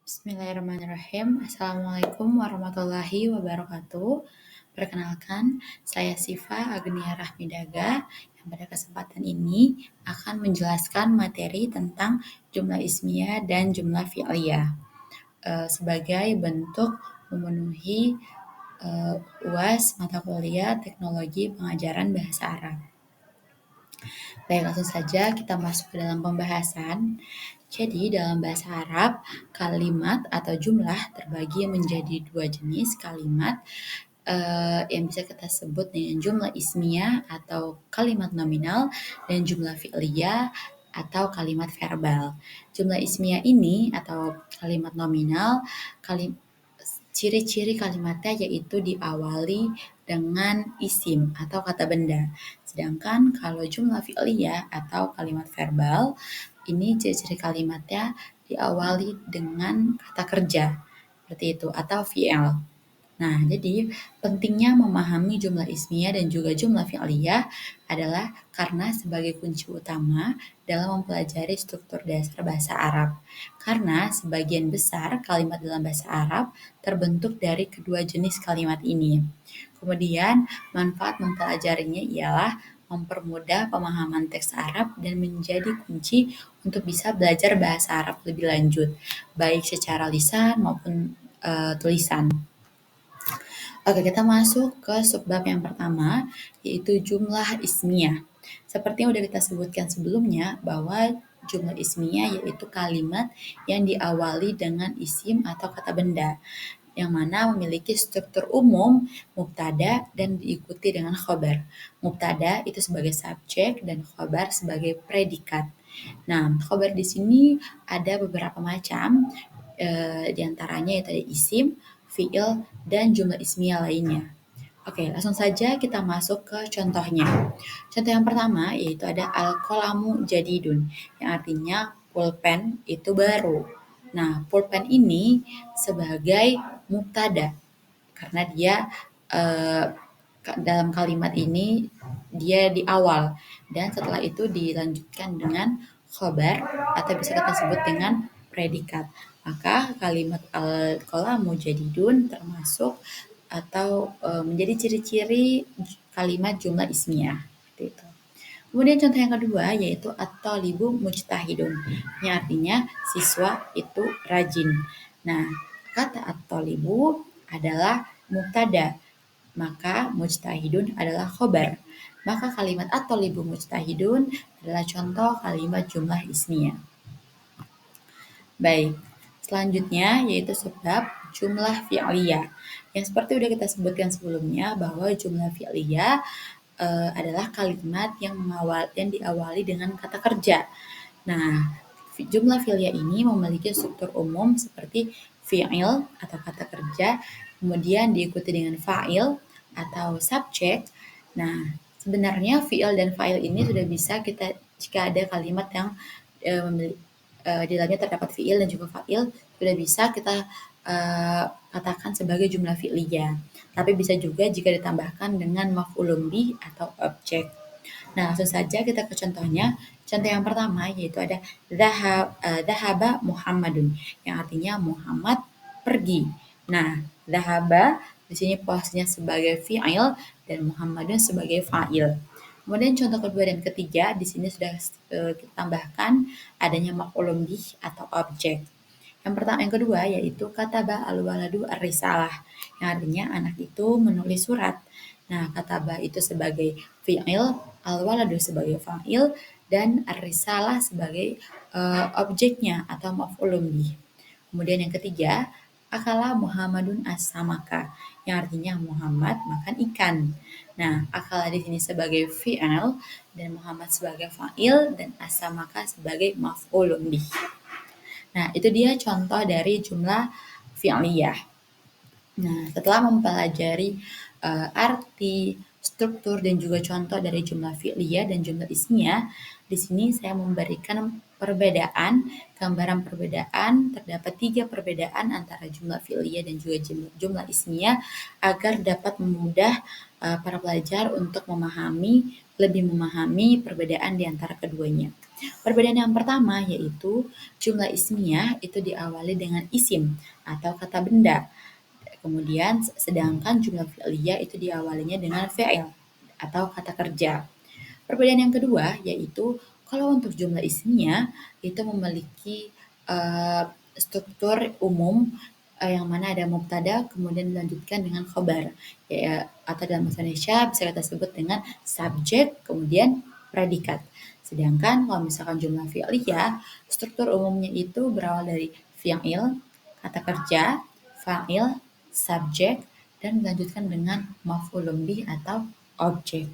Bismillahirrahmanirrahim. Assalamualaikum warahmatullahi wabarakatuh. Perkenalkan, saya Siva Agnia Rahmidaga yang pada kesempatan ini akan menjelaskan materi tentang jumlah ismiyah dan jumlah fi'liyah sebagai bentuk memenuhi UAS mata kuliah Teknologi Pengajaran Bahasa Arab. Baik, langsung saja kita masuk ke dalam pembahasan. Jadi, dalam bahasa Arab, kalimat atau jumlah terbagi menjadi dua jenis kalimat yang bisa kita sebut dengan jumlah ismiyah atau kalimat nominal dan jumlah fi'liyah atau kalimat verbal. Jumlah ismiyah ini atau kalimat nominal, ciri-ciri kalimatnya yaitu diawali dengan isim atau kata benda. Sedangkan kalau jumlah fi'liyah atau kalimat verbal, ini ciri-ciri kalimatnya diawali dengan kata kerja, seperti itu, atau fi'il. Nah, jadi pentingnya memahami jumlah ismiyah dan juga jumlah fi'liyah adalah karena sebagai kunci utama dalam mempelajari struktur dasar bahasa Arab. Karena sebagian besar kalimat dalam bahasa Arab terbentuk dari kedua jenis kalimat ini. Kemudian, manfaat mempelajarinya ialah mempermudah pemahaman teks Arab dan menjadi kunci untuk bisa belajar bahasa Arab lebih lanjut, baik secara lisan maupun tulisan. Oke, kita masuk ke subbab yang pertama, yaitu jumlah ismiyah. Seperti yang udah kita sebutkan sebelumnya, bahwa jumlah ismiyah yaitu kalimat yang diawali dengan isim atau kata benda, yang mana memiliki struktur umum mubtada dan diikuti dengan khobar. Mubtada itu sebagai subjek dan khobar sebagai predikat. Nah, khobar di sini ada beberapa macam, di antaranya yaitu ada isim, fi'il, dan jumlah ismiyah lainnya. Oke, langsung saja kita masuk ke contohnya. Contoh yang pertama yaitu ada al-qalamu jadidun, yang artinya pulpen itu baru. Nah, pulpen ini sebagai mubtada karena dia dalam kalimat ini dia di awal dan setelah itu dilanjutkan dengan khobar atau bisa kita sebut dengan predikat. Maka kalimat al-qalamu jadidun termasuk atau menjadi ciri-ciri kalimat jumlah ismiyah. Itu. Kemudian contoh yang kedua yaitu at-thalibu mujtahidun, yang artinya siswa itu rajin. Nah, kata at-thalibu adalah mubtada, maka mujtahidun adalah khobar. Maka kalimat at-thalibu mujtahidun adalah contoh kalimat jumlah ismiyah. Baik, selanjutnya yaitu sebab jumlah fi'liyah. Yang seperti udah kita sebutkan sebelumnya bahwa jumlah fi'liyah adalah kalimat yang diawali dengan kata kerja. Nah, jumlah fi'liyah ini memiliki struktur umum seperti fi'il atau kata kerja, kemudian diikuti dengan fa'il atau subjek. Nah, sebenarnya fi'il dan fa'il ini sudah bisa kita jika ada kalimat yang di dalamnya terdapat fi'il dan juga fa'il, sudah bisa kita katakan sebagai jumlah fi'liyah. Tapi bisa juga jika ditambahkan dengan maf'ulun bih atau objek. Nah, langsung saja kita ke contohnya. Contoh yang pertama yaitu ada dhahaba Muhammadun, yang artinya Muhammad pergi. Nah, dhahaba di sini posisinya sebagai fi'il dan Muhammadun sebagai fa'il. Kemudian contoh kedua dan ketiga di sini sudah kita tambahkan adanya maf'ulun bih atau objek. Yang kedua yaitu kataba al-waladu ar-risalah, yang artinya anak itu menulis surat. Nah, kataba itu sebagai fi'il, al-waladu sebagai fa'il, dan ar-risalah sebagai objeknya atau maf'ulun bih. Kemudian yang ketiga, akala Muhammadun as-samaka, yang artinya Muhammad makan ikan. Nah, akala di sini sebagai fi'il dan Muhammad sebagai fa'il dan as-samaka sebagai maf'ulun bih. Nah, itu dia contoh dari jumlah fi'liyah. Nah, setelah mempelajari arti, struktur, dan juga contoh dari jumlah fi'liyah dan jumlah ismiyah, di sini saya memberikan gambaran perbedaan, terdapat 3 perbedaan antara jumlah fi'liyah dan juga jumlah ismiyah agar dapat memudah para pelajar untuk lebih memahami perbedaan di antara keduanya. Perbedaan yang pertama yaitu jumlah ismiyah itu diawali dengan isim atau kata benda. Kemudian sedangkan jumlah fi'liyah itu diawalinya dengan fi'il atau kata kerja. Perbedaan yang kedua yaitu kalau untuk jumlah ismiyah itu memiliki struktur umum yang mana ada mubtada kemudian dilanjutkan dengan khobar, ya, atau dalam bahasa Indonesia bisa kita sebut dengan subjek kemudian predikat. Sedangkan kalau misalkan jumlah fi'liyah, struktur umumnya itu berawal dari fi'il, kata kerja, fa'il, subjek, dan dilanjutkan dengan maf'ulun bih atau objek.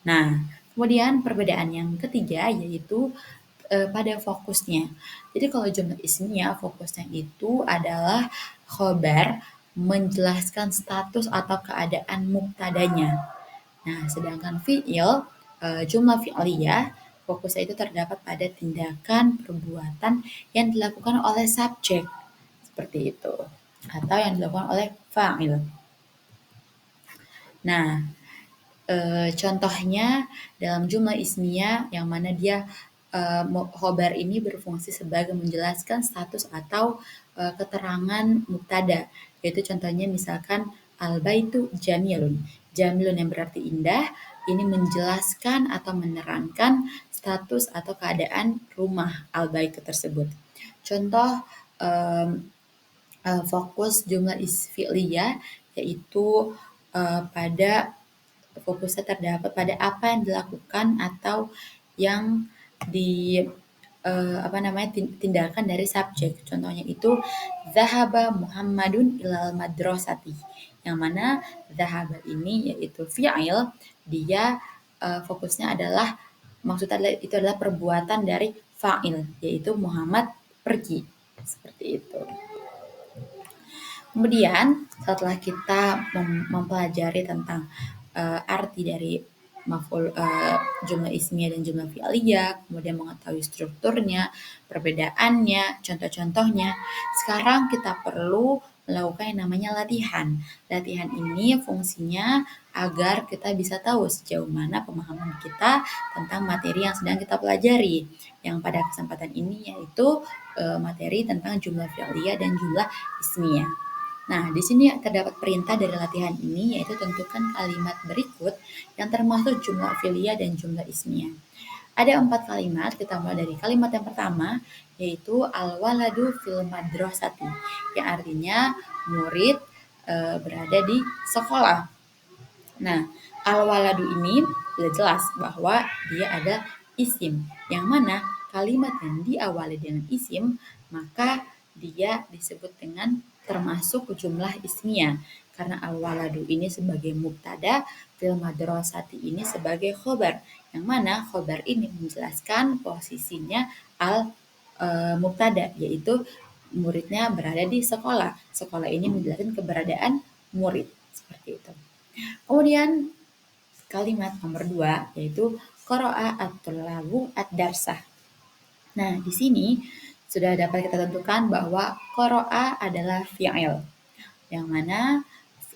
Nah, kemudian perbedaan yang ketiga yaitu pada fokusnya. Jadi kalau jumlah ismiyah fokusnya itu adalah khobar menjelaskan status atau keadaan mubtadanya. Nah, sedangkan fi'il jumlah fi'liyah fokusnya itu terdapat pada tindakan perbuatan yang dilakukan oleh subjek seperti itu atau yang dilakukan oleh fa'il. Nah, contohnya dalam jumlah ismiyah yang mana dia khobar ini berfungsi sebagai menjelaskan status atau keterangan mubtada, yaitu contohnya misalkan al-baitu jamilun. Jamilun yang berarti indah, ini menjelaskan atau menerangkan status atau keadaan rumah al-bait tersebut. Contoh fokus jumlah fi'liyah yaitu pada fokusnya terdapat pada apa yang dilakukan atau yang di tindakan dari subjek. Contohnya itu zahaba Muhammadun ilal madrasati. Yang mana zahaba ini yaitu fi'il, dia fokusnya adalah maksudnya itu adalah perbuatan dari fa'il yaitu Muhammad pergi. Seperti itu. Kemudian setelah kita mempelajari tentang arti dari jumlah ismiyah dan jumlah fi'liyah, kemudian mengetahui strukturnya, perbedaannya, contoh-contohnya, sekarang kita perlu melakukan yang namanya latihan. Latihan ini fungsinya agar kita bisa tahu sejauh mana pemahaman kita tentang materi yang sedang kita pelajari. Yang pada kesempatan ini yaitu materi tentang jumlah fi'liyah dan jumlah ismiyah. Nah, di sini terdapat perintah dari latihan ini, yaitu tentukan kalimat berikut yang termasuk jumlah fi'liyah dan jumlah ismiyah. Ada 4 kalimat, kita mulai dari kalimat yang pertama, yaitu al-waladu fil madrasati, yang artinya murid berada di sekolah. Nah, al-waladu ini sudah jelas bahwa dia ada isim, yang mana kalimat yang diawali dengan isim, maka dia disebut dengan termasuk jumlah ismiyah. Karena al-waladu ini sebagai mubtada, fil madrasati ini sebagai khobar. Yang mana khobar ini menjelaskan posisinya mubtada, yaitu muridnya berada di sekolah. Sekolah ini menjelaskan keberadaan murid. Seperti itu. Kemudian kalimat nomor 2 yaitu qara'a at-tullabu ad-darsah. Nah, di sini sudah dapat kita tentukan bahwa qara'a adalah fi'il. Yang mana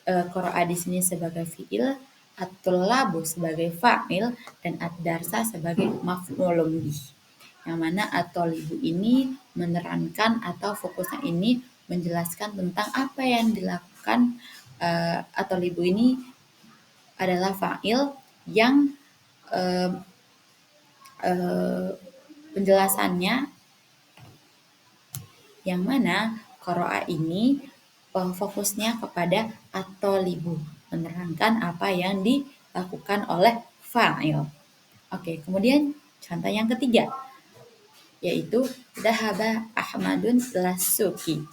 qara'a di sini sebagai fi'il, at-tullabu sebagai fa'il dan ad-darsah sebagai maf'ulun bih. Yang mana at-talibu ini menerangkan atau fokusnya ini menjelaskan tentang apa yang dilakukan at-talibu ini adalah fa'il yang penjelasannya yang mana qara'a ini fokusnya kepada at-talibu, menerangkan apa yang dilakukan oleh fa'il. Oke, kemudian contoh yang ketiga yaitu dahaba Ahmadun lasuki.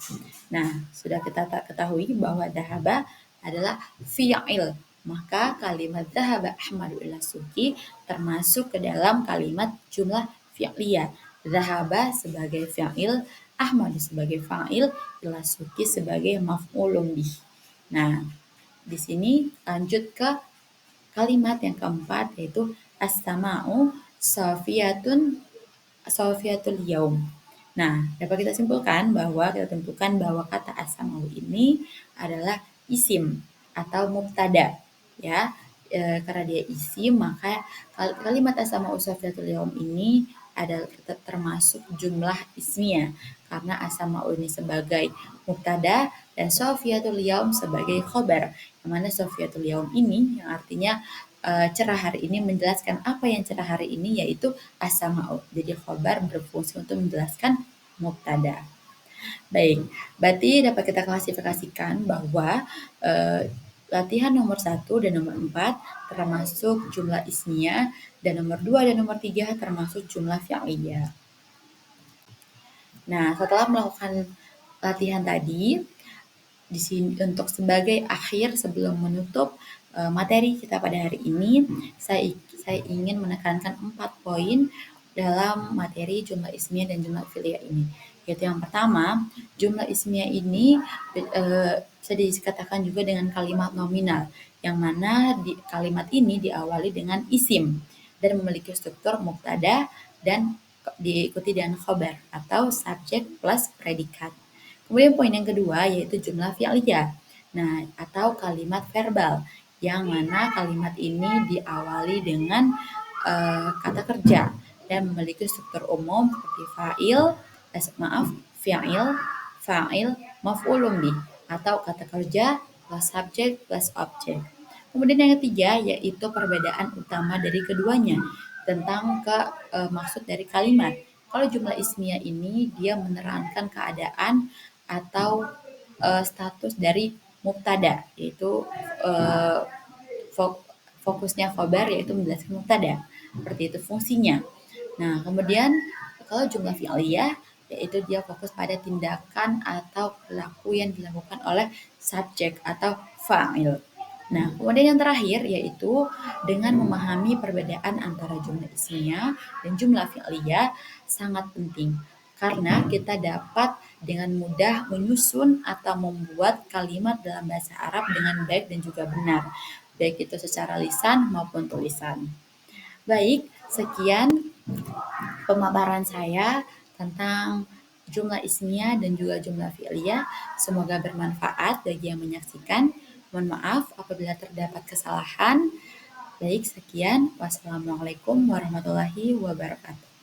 Nah, sudah kita ketahui bahwa dahaba adalah fi'il. Maka kalimat dahaba Ahmadu ila suki termasuk ke dalam kalimat jumlah fi'liyah. Dahaba sebagai fi'il, Ahmadu sebagai fa'il, ila suki sebagai maf'ulun bih. Nah, di sini lanjut ke kalimat yang keempat yaitu as-sama'u Sofiatul Yaum. Nah, dapat kita simpulkan bahwa kita tentukan bahwa kata as-sama'u ini adalah isim atau mubtada, ya. Karena dia isim, maka kalimat as-sama'u Sofiatul Yaum ini adalah termasuk jumlah ismiyah karena As-Sama'u ini sebagai mubtada dan Sofiatul Yaum sebagai khobar. Yang mana Sofiatul Yaum ini yang artinya cerah hari ini menjelaskan apa yang cerah hari ini yaitu As-Sama'u. Jadi khobar berfungsi untuk menjelaskan mubtada. Baik, berarti dapat kita klasifikasikan bahwa latihan nomor 1 dan nomor 4 termasuk jumlah ismiyah dan nomor 2 dan nomor 3 termasuk jumlah fi'liyah. Nah, setelah melakukan latihan tadi, di sini untuk sebagai akhir sebelum menutup materi kita pada hari ini, saya ingin menekankan 4 poin dalam materi jumlah ismiyah dan jumlah fi'liyah ini. Yaitu yang pertama, jumlah ismiyah ini bisa dikatakan juga dengan kalimat nominal, yang mana kalimat ini diawali dengan isim dan memiliki struktur mubtada dan diikuti dengan khobar atau subjek plus predikat. Kemudian poin yang kedua yaitu jumlah fi'liyah. Nah, atau kalimat verbal yang mana kalimat ini diawali dengan kata kerja dan memiliki struktur umum seperti fi'il, fa'il, maf'ulun bih atau kata kerja plus subjek plus objek. Kemudian yang ketiga yaitu perbedaan utama dari keduanya tentang maksud dari kalimat. Kalau jumlah ismiyah ini dia menerangkan keadaan atau status dari mubtada yaitu fokusnya khobar yaitu menjelaskan mubtada. Seperti itu fungsinya. Nah, kemudian kalau jumlah fi'liyah yaitu dia fokus pada tindakan atau perilaku yang dilakukan oleh subjek atau fa'il. Nah, kemudian yang terakhir yaitu dengan memahami perbedaan antara jumlah ismiyah dan jumlah fi'liyah sangat penting karena kita dapat dengan mudah menyusun atau membuat kalimat dalam bahasa Arab dengan baik dan juga benar, baik itu secara lisan maupun tulisan. Baik, sekian pemaparan saya tentang jumlah ismiyah dan juga jumlah fi'liyah. Semoga bermanfaat bagi yang menyaksikan. Mohon maaf apabila terdapat kesalahan. Baik, sekian. Wassalamualaikum warahmatullahi wabarakatuh.